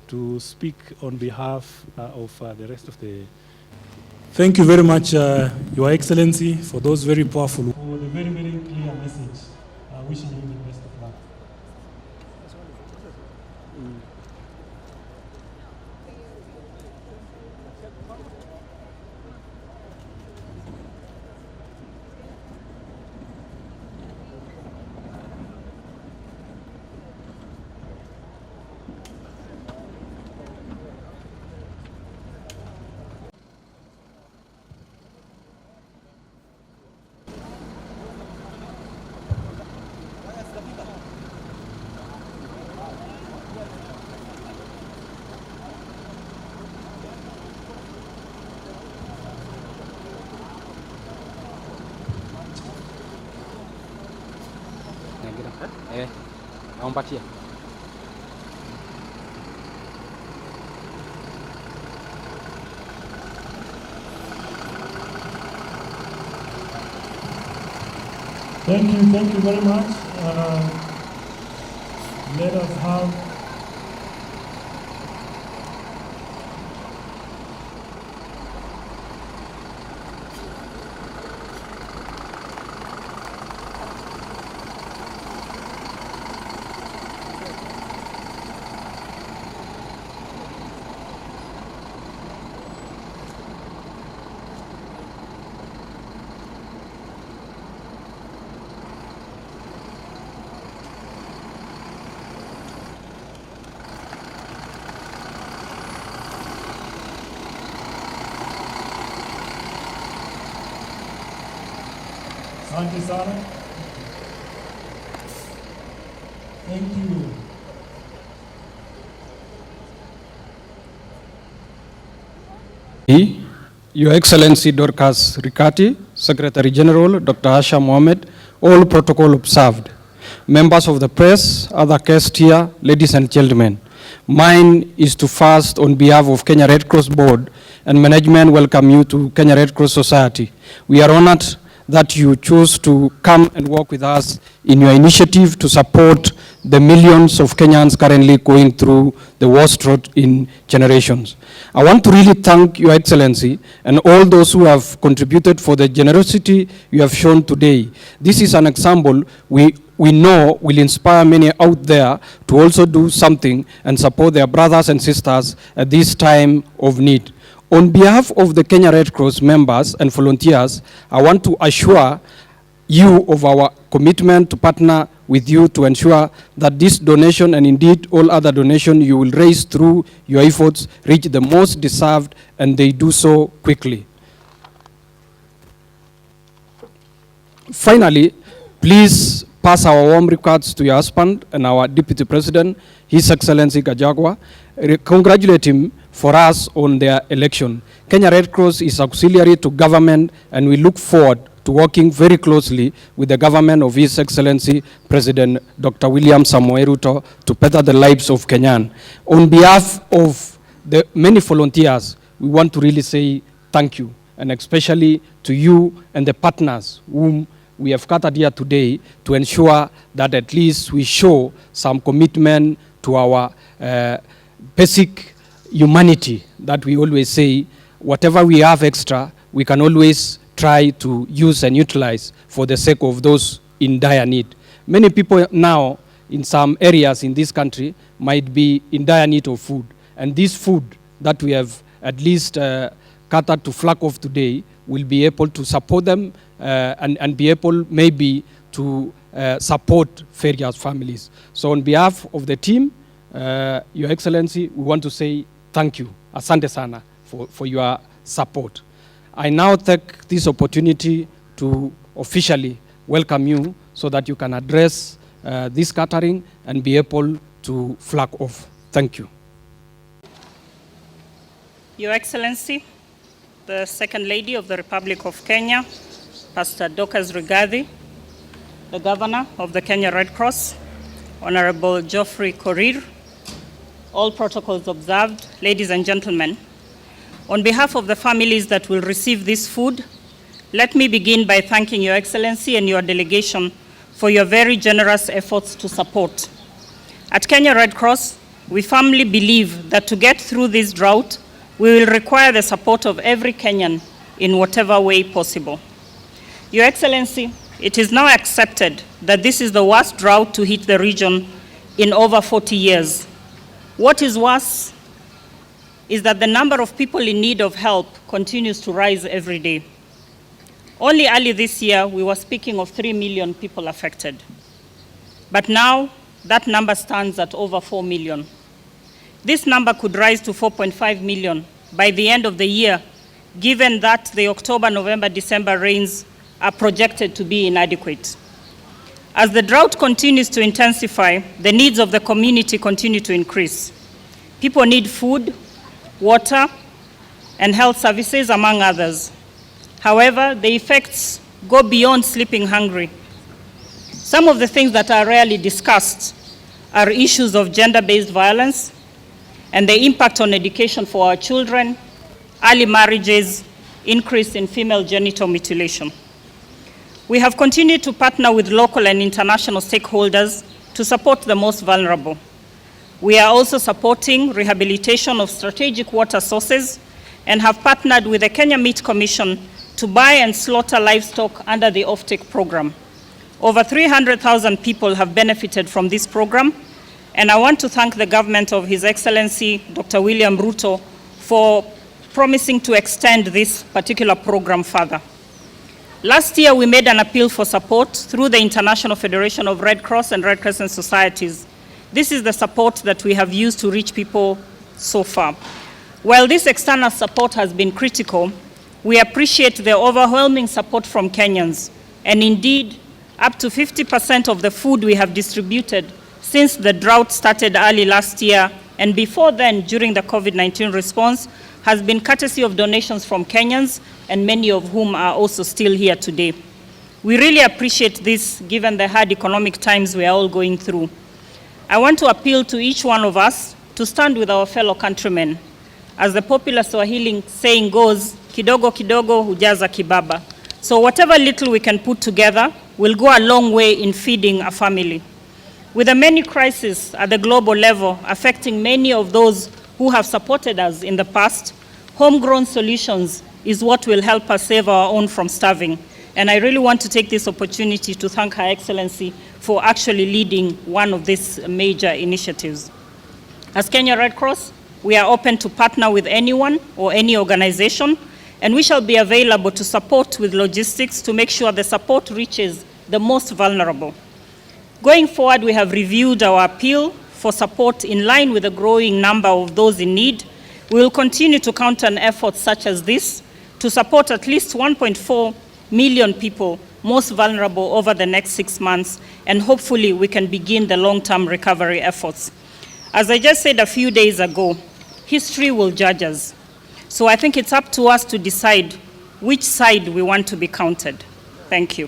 To speak on behalf of the rest of the... Thank you very much, Your Excellency, for those very powerful, for the very, very clear message. Wishing you the best of luck. Nampatia. Thank you very much. Let us have Asante sana. Thank you. Your Excellency Dorcas Rigathi, Secretary General Dr. Asha Mohammed, all protocol observed. Members of the press, other guests here, ladies and gentlemen, mine is to first, on behalf of Kenya Red Cross Board and management, welcome you to Kenya Red Cross Society. We are honored that you choose to come and work with us in your initiative to support the millions of Kenyans currently going through the worst drought in generations. I want to really thank Your Excellency and all those who have contributed for the generosity you have shown today. This is an example we know will inspire many out there to also do something and support their brothers and sisters at this time of need. On behalf of the Kenya Red Cross members and volunteers, I want to assure you of our commitment to partner with you to ensure that this donation and indeed all other donations you will raise through your efforts reach the most deserved, and they do so quickly. Finally, please pass our warm regards to your husband and our Deputy President, His Excellency Gachagua. Congratulate him for us on their election. Kenya Red Cross is auxiliary to government, and we look forward to working very closely with the government of His Excellency President Dr. William Samoei Ruto to better the lives of Kenyans. On behalf of the many volunteers, we want to really say thank you, and especially to you and the partners whom we have gathered here today to ensure that at least we show some commitment to our basic humanity, that we always say whatever we have extra, we can always try to use and utilize for the sake of those in dire need. Many people now in some areas in this country might be in dire need of food, and this food that we have at least gathered to flag off today will be able to support them and be able maybe to support various families. So on behalf of the team, Your Excellency, we want to say thank you, asante sana, for your support. I now take this opportunity to officially welcome you so that you can address this catering and be able to flag off. Thank you. Your Excellency, the Second Lady of the Republic of Kenya, Pastor Dorcas Rigathi, the Governor of the Kenya Red Cross, Honorable Geoffrey Korir, all protocols observed, ladies and gentlemen, on behalf of the families that will receive this food, let me begin by thanking Your Excellency and your delegation for your very generous efforts to support. At Kenya Red Cross, we firmly believe that to get through this drought, we will require the support of every Kenyan in whatever way possible. Your Excellency, it is now accepted that this is the worst drought to hit the region in over 40 years. What is worse is that the number of people in need of help continues to rise every day. Only early this year, we were speaking of 3 million people affected. But now, that number stands at over 4 million. This number could rise to 4.5 million by the end of the year, given that the October, November, December rains are projected to be inadequate. As the drought continues to intensify, the needs of the community continue to increase. People need food, water, and health services, among others. However, the effects go beyond sleeping hungry. Some of the things that are rarely discussed are issues of gender-based violence and the impact on education for our children, early marriages, increase in female genital mutilation. We have continued to partner with local and international stakeholders to support the most vulnerable. We are also supporting rehabilitation of strategic water sources and have partnered with the Kenya Meat Commission to buy and slaughter livestock under the offtake program. Over 300,000 people have benefited from this program, and I want to thank the government of His Excellency Dr. William Ruto for promising to extend this particular program further. Last year, we made an appeal for support through the International Federation of Red Cross and Red Crescent Societies. This is the support that we have used to reach people so far. While this external support has been critical, we appreciate the overwhelming support from Kenyans, and indeed, up to 50% of the food we have distributed since the drought started early last year, and before then, during the COVID-19 response, has been courtesy of donations from Kenyans, and many of whom are also still here today. We really appreciate this, given the hard economic times we are all going through. I want to appeal to each one of us to stand with our fellow countrymen. As the popular Swahili saying goes, kidogo kidogo hujaza kibaba. So whatever little we can put together will go a long way in feeding a family. With the many crises at the global level affecting many of those who have supported us in the past, homegrown solutions is what will help us save our own from starving. And I really want to take this opportunity to thank Her Excellency for actually leading one of these major initiatives. As Kenya Red Cross, we are open to partner with anyone or any organization, and we shall be available to support with logistics to make sure the support reaches the most vulnerable. Going forward, we have reviewed our appeal for support in line with the growing number of those in need. We will continue to count on efforts such as this to support at least 1.4 million people most vulnerable over the next 6 months, and hopefully we can begin the long-term recovery efforts. As I just said a few days ago, history will judge us. So I think it's up to us to decide which side we want to be counted. Thank you.